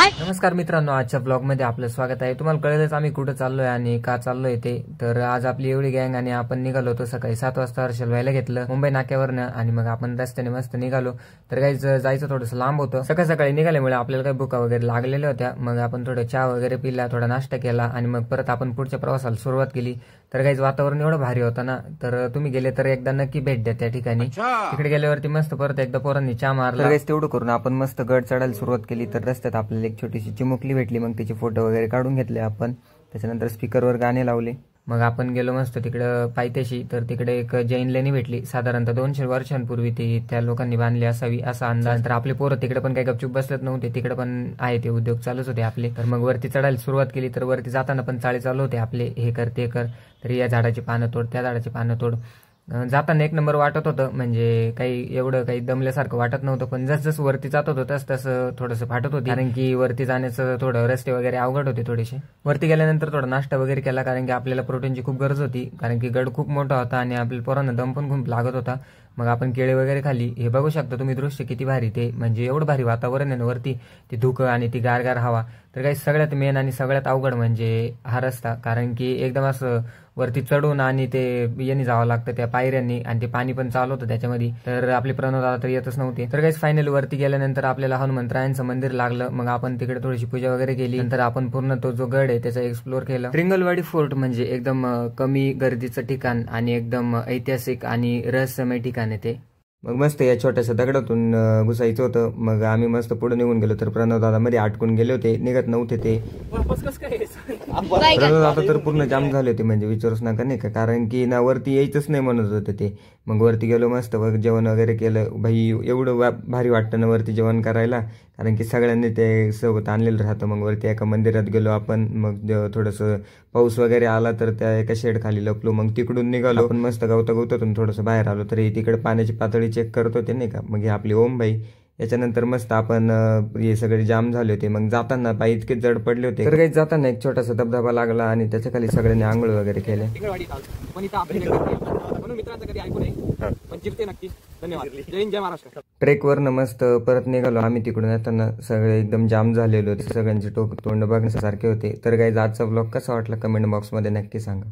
नमस्कार मित्रांनो, आजच्या ब्लॉग मध्ये आपलं स्वागत आहे। तुम्हाला कळेलच आम्ही कुठे चाललोय आणि का चाललोय ते। तर आज आपली एवढी गँग आणि आपण निघालो होतो सकाळी 7 वाजता हर्षल व्हायला घेतलं मुंबई नाक्यावरनं आणि मग आपण रस्त्याने मस्त निघालो। तर काही जायचं थोडंसं लांब होतं। सकाळी निघाल्यामुळे आपल्याला काही भुका वगैरे लागलेल्या होत्या। मग आपण थोडं चहा वगैरे पिला, थोडा नाश्ता केला आणि मग परत आपण पुढच्या प्रवासाला सुरुवात केली। तर काही वातावरण एवढं भारी होतं ना, तर तुम्ही गेले तर एकदा नक्की भेट द्या त्या ठिकाणी। तिकडे गेल्यावरती मस्त परत एकदा पोरांनी चहा मारला। तेवढं करून आपण मस्त गड चढायला सुरुवात केली। तर रस्त्यात आपल्याला एक छोटीशी चिमुकली भेटली, मग तिचे फोटो वगैरे काढून घेतले आपण। त्याच्यानंतर स्पीकरवर गाणे लावले। मग आपण गेलो मस्त तिकडं पायथ्याशी। तर तिकडे एक जैन लेणी भेटली, साधारणतः 200 वर्षांपूर्वी ती त्या लोकांनी बांधली असावी असा अंदाज। तर आपले पोरं तिकडे पण काही गपचूप बसत नव्हते, तिकडे पण आहे ते उद्योग चालूच होते आपले। तर मग वरती चढायला सुरुवात केली। तर वरती जाताना पण चाळे चालू होते आपले, हे कर ते कर, तर या झाडाची पानं तोड, त्या झाडाची पानं तोड। जाताना एक नंबर वाटत होतं, म्हणजे काही एवढं काही दमल्यासारखं वाटत नव्हतं। पण जसं वरती जात होतं तसं थोडंसं फाटत होती, कारण की वरती जाण्याचं थोडं रस्ते वगैरे अवघड होते थोडेसे। वरती गेल्यानंतर थोडा नाश्ता वगैरे केला, कारण की आपल्याला प्रोटीनची खूप गरज होती, कारण की गड खूप मोठा होता आणि आपल्या पोरांना दम पण खूप लागत होता। मग आपण केळे वगैरे खाली। हे बघू शकता तुम्ही दृश्य किती भारी, ते म्हणजे एवढं भारी वातावरण आहे ना वरती, ते धुकं आणि ती गारगार हवा। तर काही सगळ्यात मेन आणि सगळ्यात अवघड म्हणजे हा रस्ता, कारण की एकदम असं वरती चढून आणि ते यांनी जावं लागतं त्या पायऱ्यांनी, आणि ते पाणी पण चालू होतं त्याच्यामध्ये। तर आपले प्रणव दादा तर येतच नव्हते। तर काही फायनली वरती गेल्यानंतर आपल्याला हनुमंतरायांचं मंदिर लागलं। मग आपण तिकडे थोडीशी पूजा वगैरे केली। नंतर आपण पूर्ण तो जो गड आहे त्याचा एक्सप्लोर केला। ट्रिंगलवाडी फोर्ट म्हणजे एकदम कमी गर्दीचं ठिकाण आणि एकदम ऐतिहासिक आणि रहस्यमय ठिकाण आहे ते। मग मस्त या छोट्याशा दगडातून घुसायचं होतं। मग आम्ही मस्त पुढे निघून गेलो। तर प्रणव दादा मध्ये अटकून गेले होते, निघत नव्हते ते। प्रणव दादा तर पूर्ण जाम झाले होते, म्हणजे विचारूच नका नाही का, कारण की ना वरती यायचंच नाही म्हणत होते ते। मग वरती गेलो, मस्त जेवण वगैरे केलं। भाई एवढं भारी वाटतं ना वरती जेवण करायला, कारण की सगळ्यांनी ते सोबत आणलेलं राहतं। मग वरती एका मंदिरात गेलो आपण। मग थोडंसं पाऊस वगैरे आला तर त्या एका शेड खाली लपलो। मग तिकडून निघालो आपण मस्त गवतातून थोडंसं बाहेर आलो। तर तिकडे पाण्याची पातळी चेक करत होते नाही का, मग हे आपली ओम भाई। याच्यानंतर मस्त आपण हे सगळे जाम झाले होते। मग जाताना पाय इतके जड पडले होते। तर काही जाताना एक छोटासा धबधबा लागला आणि त्याच्या खाली सगळ्यांनी आंघोळ वगैरे केले। ट्रेकवरनं मस्त परत निघालो आम्ही। तिकडून येताना सगळे एकदम जाम झालेले होते, सगळ्यांचे तोंड बघण्यासारखे होते। तर काही आजचा ब्लॉग कसा वाटला कमेंट बॉक्समध्ये नक्की सांगा।